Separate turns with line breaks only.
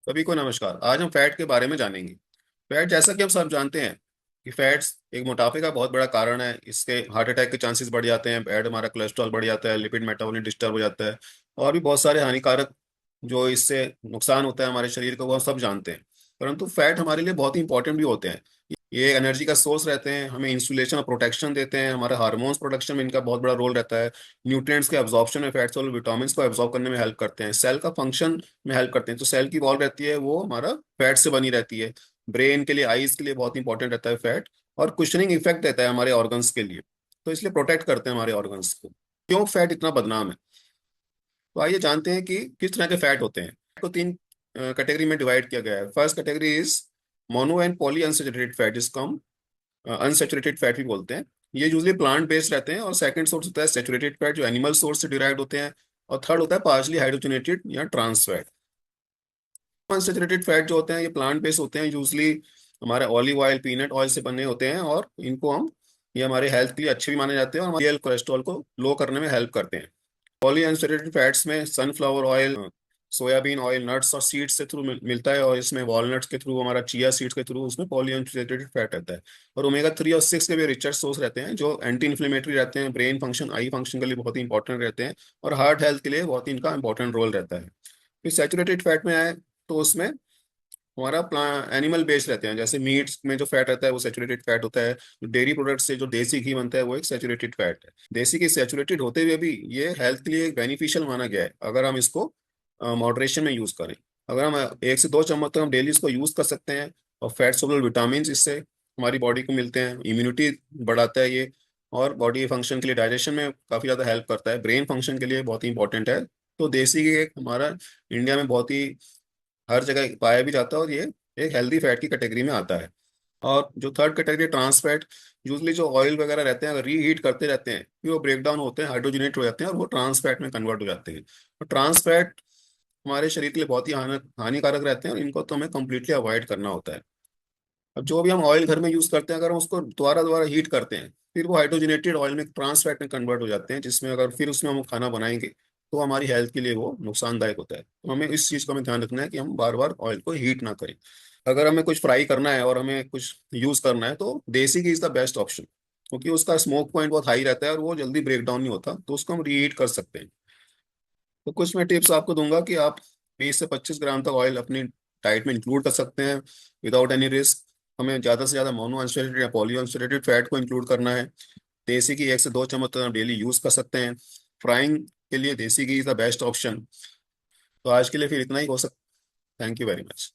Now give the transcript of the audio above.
सभी को नमस्कार। आज हम फैट के बारे में जानेंगे। फैट, जैसा कि हम सब जानते हैं कि फैट्स एक मोटापे का बहुत बड़ा कारण है। इसके हार्ट अटैक के चांसेस बढ़ जाते हैं, बैड हमारा कोलेस्ट्रॉल बढ़ जाता है, लिपिड मेटाबॉलिज्म डिस्टर्ब हो जाता है, और भी बहुत सारे हानिकारक जो इससे नुकसान होता है हमारे शरीर को, वो हम सब जानते हैं। परंतु फैट हमारे लिए बहुत ही इंपॉर्टेंट भी होते हैं। ये एनर्जी का सोर्स रहते हैं, हमें इंसुलेशन और प्रोटेक्शन देते हैं, हमारे हार्मोन्स प्रोडक्शन में इनका बहुत बड़ा रोल रहता है। न्यूट्रिएंट्स के एब्जॉर्प्शन में फैट्स और विटामिन्स को एब्जॉर्ब करने में हेल्प करते हैं, सेल का फंक्शन में हेल्प करते हैं। तो सेल की वॉल रहती है वो हमारा फैट से बनी रहती है। ब्रेन के लिए, आईज के लिए बहुत इंपॉर्टेंट रहता है फैट। और कुशनिंग इफेक्ट देता है हमारे ऑर्गन्स के लिए, तो इसलिए प्रोटेक्ट करते हैं हमारे ऑर्गन्स को। क्यों फैट इतना बदनाम है? तो आइए जानते हैं कि किस तरह के फैट होते हैं। फैट को तीन कैटेगरी में डिवाइड किया गया है। First category is mono and poly unsaturated fat, जिसको हम अनसैचुरेटेड फैट भी बोलते हैं। ये यूजली प्लांट बेस्ड रहते हैं। और सेकंड सोर्स होता है सैचुरेटेड फैट, जो एनिमल सोर्स से डिराइव होते हैं। और थर्ड होता है पार्शली हाइड्रोजनेटेड या ट्रांस फैट। अनसैचुरेटेड फैट जो होते हैं ये प्लांट बेस्ड होते हैं, यूजली हमारे ऑलिव ऑयल, पीनट ऑयल से बने होते हैं। और इनको हम, ये हमारे हेल्थ के लिए अच्छे भी माने जाते हैं और हमारे कोलेस्ट्रॉल को लो करने में हेल्प करते हैं। पॉली अनसैचुरेटेड फैट्स में sunflower oil, soybean oil, nuts और सीड्स से थ्रू मिलता है। और इसमें वॉलनट्स के थ्रू, हमारा चिया सीड्स के थ्रू उसमें पॉली अनसैचुरेटेड फैट रहता है। और ओमेगा 3 और 6 के भी रिचर्ड सोर्स रहते हैं, जो एंटी इन्फ्लेमेटरी रहते हैं, ब्रेन फंक्शन, आई फंक्शन के लिए बहुत ही इंपॉर्टेंट रहते हैं। और हार्ट हेल्थ के लिए बहुत ही इनका इंपॉर्टेंट रोल रहता है। फिर सैचुरेटेड फैट में आए तो उसमें हमारा एनिमल बेस्ड रहते हैं। जैसे मीट्स में जो फैट रहता है वो सैचुरेटेड फैट होता है। डेयरी प्रोडक्ट से जो देसी घी बनता है वो एक सैचुरेटेड फैट है। देसी घी सैचुरेटेड होते हुए भी ये हेल्थ के लिए बेनिफिशियल माना गया है, अगर हम इसको मॉडरेशन में यूज करें। अगर हम 1 से 2 चम्मच तक हम डेली इसको यूज कर सकते हैं। और फैट सोलुबल विटामिन इससे हमारी बॉडी को मिलते हैं, इम्यूनिटी बढ़ाता है ये। और बॉडी फंक्शन के लिए, डाइजेशन में काफी ज्यादा हेल्प करता है, ब्रेन फंक्शन के लिए बहुत ही इंपॉर्टेंट है। तो देसी घी एक हमारा इंडिया में बहुत ही हर जगह पाया भी जाता है, और ये एक हेल्दी फैट की कैटेगरी में आता है। और जो third category trans fat, usually जो ऑयल वगैरह रहते हैं अगर रीहीट करते रहते हैं फिर वो ब्रेक डाउन होते हैं, हाइड्रोजनेट हो जाते हैं और वो ट्रांस फैट में कन्वर्ट हो जाते हैं। तो ट्रांस फैट हमारे शरीर के लिए बहुत ही हानिकारक रहते हैं, और इनको तो हमें कम्प्लीटली अवॉइड करना होता है। अब जो भी हम ऑयल घर में यूज करते हैं, अगर हम उसको दोबारा दोबारा हीट करते हैं फिर वो हाइड्रोजनेटेड ऑयल में, ट्रांस फैट में कन्वर्ट हो जाते हैं, जिसमें अगर फिर उसमें हम खाना बनाएंगे तो हमारी हेल्थ के लिए वो नुकसानदायक होता है। तो हमें इस चीज का हमें ध्यान रखना है कि हम बार बार ऑयल को हीट ना करें। अगर हमें कुछ फ्राई करना है और हमें कुछ यूज करना है तो देसी घी इज द बेस्ट ऑप्शन, क्योंकि उसका स्मोक पॉइंट बहुत हाई रहता है और वो जल्दी ब्रेक डाउन नहीं होता, तो उसको हम रीहीट कर सकते हैं। तो कुछ मैं टिप्स आपको दूंगा कि आप 20 से 25 ग्राम तक ऑयल अपनी डाइट में इंक्लूड कर सकते हैं विदाउट एनी रिस्क। हमें ज़्यादा से ज़्यादा मोनो अनसैचुरेटेड या पॉली अनसैचुरेटेड फैट को इंक्लूड करना है। देसी घी 1 से 2 चम्मच तक आप डेली यूज़ कर सकते हैं। फ्राइंग के लिए देसी घी इज़ द बेस्ट ऑप्शन। तो आज के लिए फिर इतना ही हो सकता। Thank you very much.